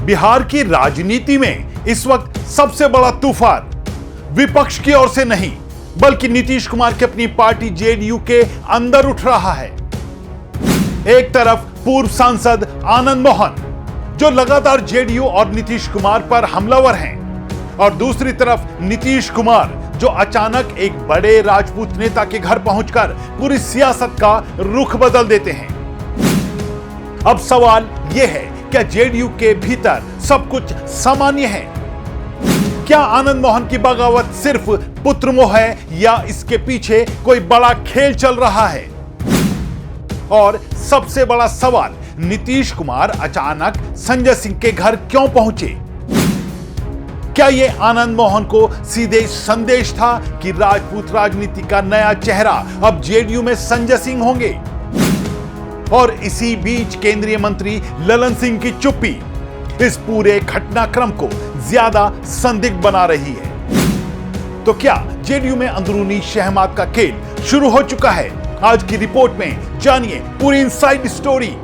बिहार की राजनीति में इस वक्त सबसे बड़ा तूफान विपक्ष की ओर से नहीं बल्कि नीतीश कुमार की अपनी पार्टी जेडीयू के अंदर उठ रहा है। एक तरफ पूर्व सांसद आनंद मोहन जो लगातार जेडीयू और नीतीश कुमार पर हमलावर हैं, और दूसरी तरफ नीतीश कुमार जो अचानक एक बड़े राजपूत नेता के घर पहुंचकर पूरी सियासत का रुख बदल देते हैं। अब सवाल यह है, क्या जेडीयू के भीतर सब कुछ सामान्य है? क्या आनंद मोहन की बगावत सिर्फ पुत्रमोह है या इसके पीछे कोई बड़ा खेल चल रहा है? और सबसे बड़ा सवाल, नीतीश कुमार अचानक संजय सिंह के घर क्यों पहुंचे? क्या यह आनंद मोहन को सीधे संदेश था कि राजपूत राजनीति का नया चेहरा अब जेडीयू में संजय सिंह होंगे? और इसी बीच केंद्रीय मंत्री ललन सिंह की चुप्पी इस पूरे घटनाक्रम को ज्यादा संदिग्ध बना रही है। तो क्या जेडीयू में अंदरूनी शहमात का खेल शुरू हो चुका है? आज की रिपोर्ट में जानिए पूरी इनसाइड स्टोरी।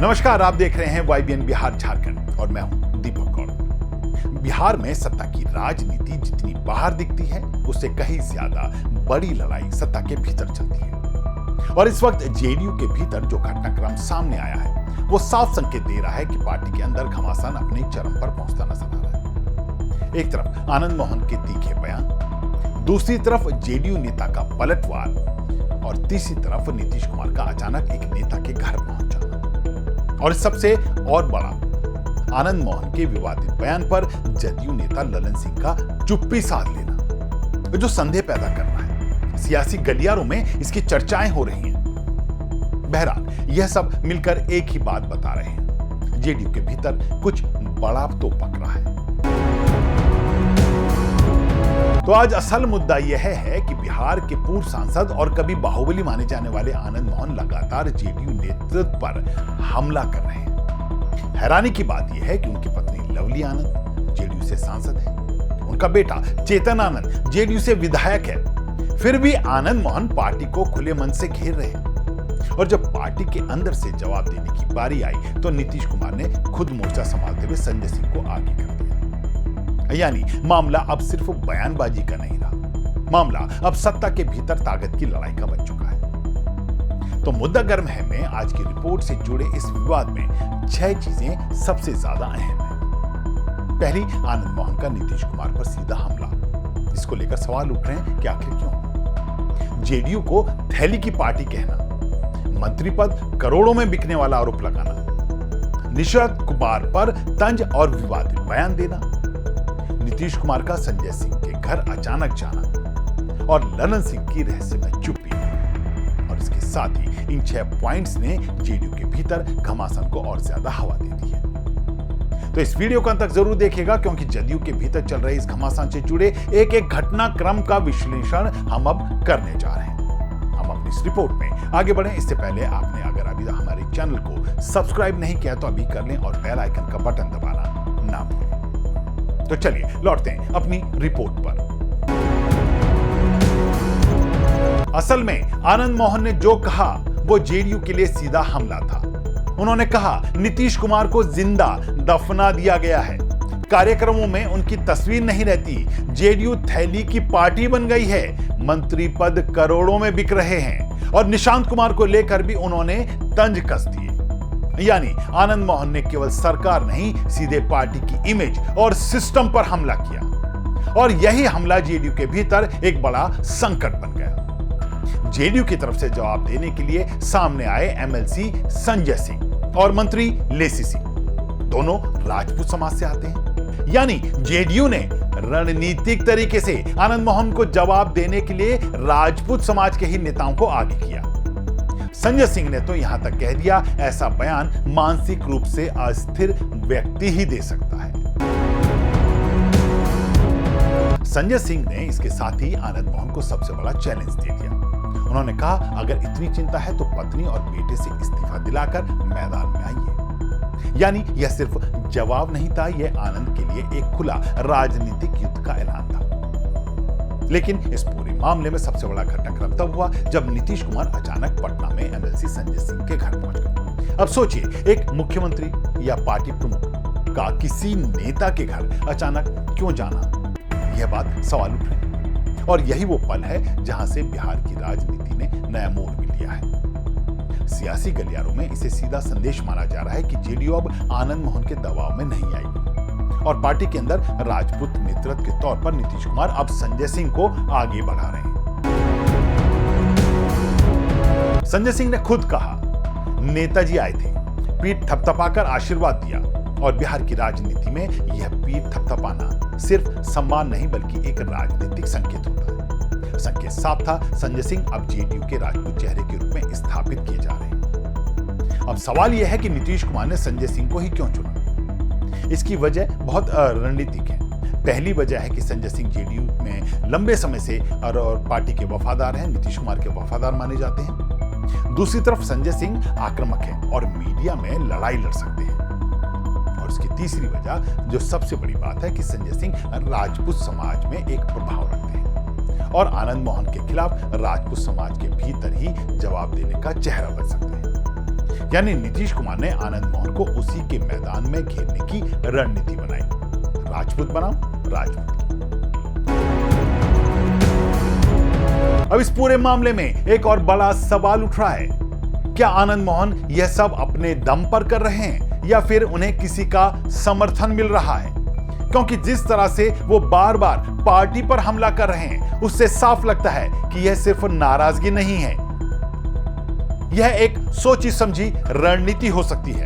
नमस्कार, आप देख रहे हैं वाईबीएन बिहार झारखंड और मैं हूं दीपक गौड़। बिहार में सत्ता की राजनीति जितनी बाहर दिखती है उससे कहीं ज्यादा बड़ी लड़ाई सत्ता के भीतर चलती है। और इस वक्त जेडीयू के भीतर जो घटनाक्रम सामने आया है वो साफ संकेत दे रहा है कि पार्टी के अंदर घमासान अपने चरम पर पहुंचता नजर आ रहा है। एक तरफ आनंद मोहन के तीखे बयान, दूसरी तरफ जेडीयू नेता का पलटवार और तीसरी तरफ नीतीश कुमार का अचानक एक नेता के घर पहुंच जाना। और सबसे और बड़ा, आनंद मोहन के विवादित बयान पर जदयू नेता ललन सिंह का चुप्पी साध लेना, जो संदेह पैदा कर रहा है। सियासी गलियारों में इसकी चर्चाएं हो रही हैं। बहरहाल यह सब मिलकर एक ही बात बता रहे हैं, जेडीयू के भीतर कुछ बड़ा तो पक रहा है। तो आज असल मुद्दा यह है कि बिहार के पूर्व सांसद और कभी बाहुबली माने जाने वाले आनंद मोहन लगातार जेडीयू नेतृत्व पर हमला कर रहे हैं। हैरानी की बात यह है कि उनकी पत्नी लवली आनंद जेडीयू से सांसद है, उनका बेटा चेतन आनंद जेडीयू से विधायक है। फिर भी आनंद मोहन पार्टी को खुले मन से घेर रहे हैं। और जब पार्टी के अंदर से जवाब देने की बारी आई तो नीतीश कुमार ने खुद मोर्चा संभालते हुए संजय सिंह को आगे कर दिया। यानी मामला अब सिर्फ बयानबाजी का नहीं रहा, मामला अब सत्ता के भीतर ताकत की लड़ाई का बन चुका है। तो मुद्दा गर्म है में आज की रिपोर्ट से जुड़े इस विवाद में 6 चीजें सबसे ज्यादा अहम है। पहली, आनंद मोहन का नीतीश कुमार पर सीधा हमला। इसको लेकर सवाल उठ रहे हैं कि आखिर क्यों? जेडीयू को थैली की पार्टी कहना, मंत्री पद करोड़ों में बिकने वाला आरोप लगाना, निशरत कुमार पर तंज और विवादित बयान देना, नीतीश कुमार का संजय सिंह के घर अचानक जाना और ललन सिंह की रहस्यमय चुप्पी। और इसके साथ ही इन 6 पॉइंट्स ने जेडीयू के भीतर घमासान को और ज्यादा हवा दे दी है। तो इस वीडियो को अंत तक जरूर देखिएगा, क्योंकि जदयू के भीतर चल रहे इस घमासान से जुड़े एक एक घटनाक्रम का विश्लेषण हम अब करने जा रहे हैं। हम अपनी इस रिपोर्ट में आगे बढ़ें इससे पहले आपने अगर अभी हमारे चैनल को सब्सक्राइब नहीं किया तो अभी कर लें और बेल आइकन का बटन दबाना ना भूलें। तो चलिए लौटते हैं अपनी रिपोर्ट पर। असल में आनंद मोहन ने जो कहा वो जेडीयू के लिए सीधा हमला था। उन्होंने कहा नीतीश कुमार को जिंदा दफना दिया गया है, कार्यक्रमों में उनकी तस्वीर नहीं रहती, जेडीयू थैली की पार्टी बन गई है, मंत्री पद करोड़ों में बिक रहे हैं। और निशांत कुमार को लेकर भी उन्होंने तंज कस दिए। यानी आनंद मोहन ने केवल सरकार नहीं, सीधे पार्टी की इमेज और सिस्टम पर हमला किया। और यही हमला जेडीयू के भीतर एक बड़ा संकट बन गया। जेडीयू की तरफ से जवाब देने के लिए सामने आए एमएलसी संजय सिंह और मंत्री लेसी सिंह, दोनों राजपूत समाज से आते हैं। यानी जेडीयू ने रणनीतिक तरीके से आनंद मोहन को जवाब देने के लिए राजपूत समाज के ही नेताओं को आगे किया। संजय सिंह ने तो यहां तक कह दिया, ऐसा बयान मानसिक रूप से अस्थिर व्यक्ति ही दे सकता है। संजय सिंह ने इसके साथ ही आनंद मोहन को सबसे बड़ा चैलेंज दे दिया। उन्होंने कहा, अगर इतनी चिंता है तो पत्नी और बेटे से इस्तीफा दिलाकर मैदान में आइए। यानी यह सिर्फ जवाब नहीं था, यह आनंद के लिए एक खुला राजनीतिक युद्ध का ऐलान था। लेकिन इस पूरे मामले में सबसे बड़ा घटनाक्रम तब हुआ जब नीतीश कुमार अचानक पटना में एमएलसी संजय सिंह के घर पहुंच गए। अब सोचिए, एक मुख्यमंत्री या पार्टी प्रमुख का किसी नेता के घर अचानक क्यों जाना, यह बात सवाल उठ रही है। और यही वो पल है जहां से बिहार की राजनीति ने नया मोड़ भी लिया है। सियासी गलियारों में इसे सीधा संदेश माना जा रहा है कि जेडीयू अब आनंद मोहन के दबाव में नहीं आएगी और पार्टी के अंदर राजपूत नेतृत्व के तौर पर नीतीश कुमार अब संजय सिंह को आगे बढ़ा रहे हैं। संजय सिंह ने खुद कहा, नेताजी आए थे, पीठ थपथपाकर आशीर्वाद दिया और बिहार की राजनीति में यह पीठ थपथपाना सिर्फ सम्मान नहीं बल्कि एक राजनीतिक संकेत होता है। संकेत साफ था, संजय सिंह अब जेडीयू के राजपूत चेहरे के रूप में स्थापित किए जा रहे हैं। अब सवाल यह है कि नीतीश कुमार ने संजय सिंह को ही क्यों चुना। इसकी वजह बहुत रणनीतिक है। पहली वजह है कि संजय सिंह जेडीयू में लंबे समय से और पार्टी के वफादार हैं, नीतीश कुमार के वफादार माने जाते हैं। दूसरी तरफ संजय सिंह आक्रामक हैं और मीडिया में लड़ाई लड़ सकते हैं। और उसकी तीसरी वजह, जो सबसे बड़ी बात है, कि संजय सिंह राजपूत समाज में एक प्रभाव रखते हैं और आनंद मोहन के खिलाफ राजपूत समाज के भीतर ही जवाब देने का चेहरा बन सकते हैं। यानी नीतीश कुमार ने आनंद मोहन को उसी के मैदान में घेरने की रणनीति बनाई। राजपूत बनाम राजपूत। अब इस पूरे मामले में एक और बड़ा सवाल उठ रहा है, क्या आनंद मोहन यह सब अपने दम पर कर रहे हैं या फिर उन्हें किसी का समर्थन मिल रहा है? क्योंकि जिस तरह से वो बार बार पार्टी पर हमला कर रहे हैं, उससे साफ लगता है कि यह सिर्फ नाराजगी नहीं है, यह एक सोची समझी रणनीति हो सकती है।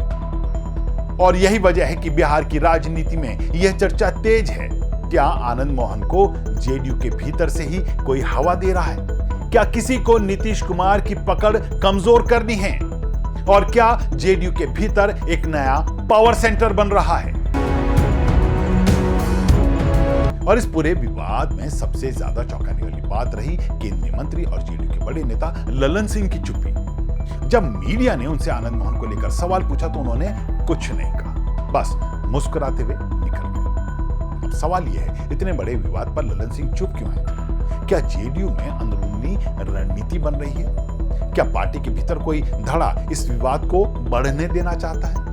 और यही वजह है कि बिहार की राजनीति में यह चर्चा तेज है, क्या आनंद मोहन को जेडीयू के भीतर से ही कोई हवा दे रहा है? क्या किसी को नीतीश कुमार की पकड़ कमजोर करनी है? और क्या जेडीयू के भीतर एक नया पावर सेंटर बन रहा है? और इस पूरे विवाद में सबसे ज्यादा चौंकाने वाली बात रही केंद्रीय मंत्री और जेडीयू के बड़े नेता ललन सिंह की चुप्पी। जब मीडिया ने उनसे आनंद मोहन को लेकर सवाल पूछा तो उन्होंने कुछ नहीं कहा, बस मुस्कुराते हुए निकल गए। अब सवाल यह है, इतने बड़े विवाद पर ललन सिंह चुप क्यों हैं? क्या जेडीयू में अंदरूनी रणनीति बन रही है? क्या पार्टी के भीतर कोई धड़ा इस विवाद को बढ़ने देना चाहता है?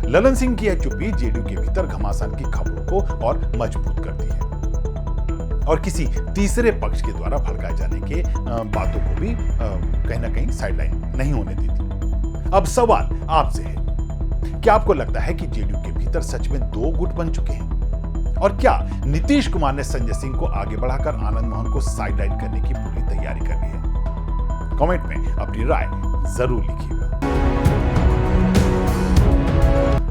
ललन सिंह की यह चुप्पी जेडीयू के भीतर घमासान की खबरों को और मजबूत करती है और किसी तीसरे पक्ष के द्वारा भड़काए जाने के बातों को भी कहीं ना कहीं साइडलाइन नहीं होने देती। अब सवाल आपसे है, क्या आपको लगता है कि जेडीयू के भीतर सच में दो गुट बन चुके हैं? और क्या नीतीश कुमार ने संजय सिंह को आगे बढ़ाकर आनंद मोहन को साइडलाइन करने की पूरी तैयारी कर ली है? कमेंट में अपनी राय जरूर लिखिएगा।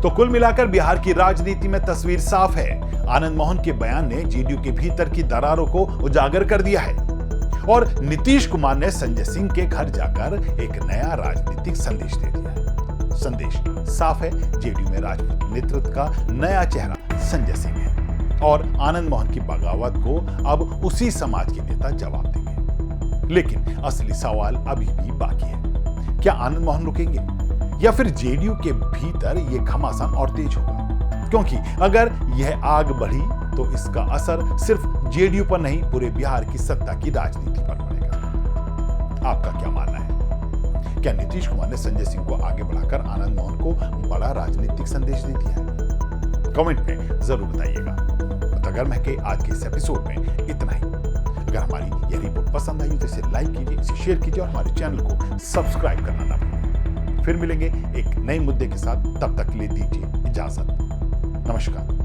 तो कुल मिलाकर बिहार की राजनीति में तस्वीर साफ है। आनंद मोहन के बयान ने जेडीयू के भीतर की दरारों को उजागर कर दिया है और नीतीश कुमार ने संजय सिंह के घर जाकर एक नया राजनीतिक संदेश दे दिया है। संदेश साफ है, जेडीयू में राजपूत नेतृत्व का नया चेहरा संजय सिंह है और आनंद मोहन की बगावत को अब उसी समाज के नेता जवाब देंगे। लेकिन असली सवाल अभी भी बाकी है, क्या आनंद मोहन रुकेंगे या फिर जेडीयू के भीतर यह घमासान और तेज होगा? क्योंकि अगर यह आग बढ़ी तो इसका असर सिर्फ जेडीयू पर नहीं, पूरे बिहार की सत्ता की राजनीति पर पड़ेगा। आपका क्या मानना है? क्या नीतीश कुमार ने संजय सिंह को आगे बढ़ाकर आनंद मोहन को बड़ा राजनीतिक संदेश दे दिया है? कमेंट में जरूर बताइएगा। अगर मैं के आज के इस एपिसोड में इतना ही। अगर हमारी यह रिपोर्ट पसंद आई तो इसे लाइक कीजिए, इसे शेयर कीजिए और हमारे चैनल को सब्सक्राइब करना ना भूलिए। फिर मिलेंगे एक नए मुद्दे के साथ, तब तक के लिए दीजिए इजाजत। नमस्कार।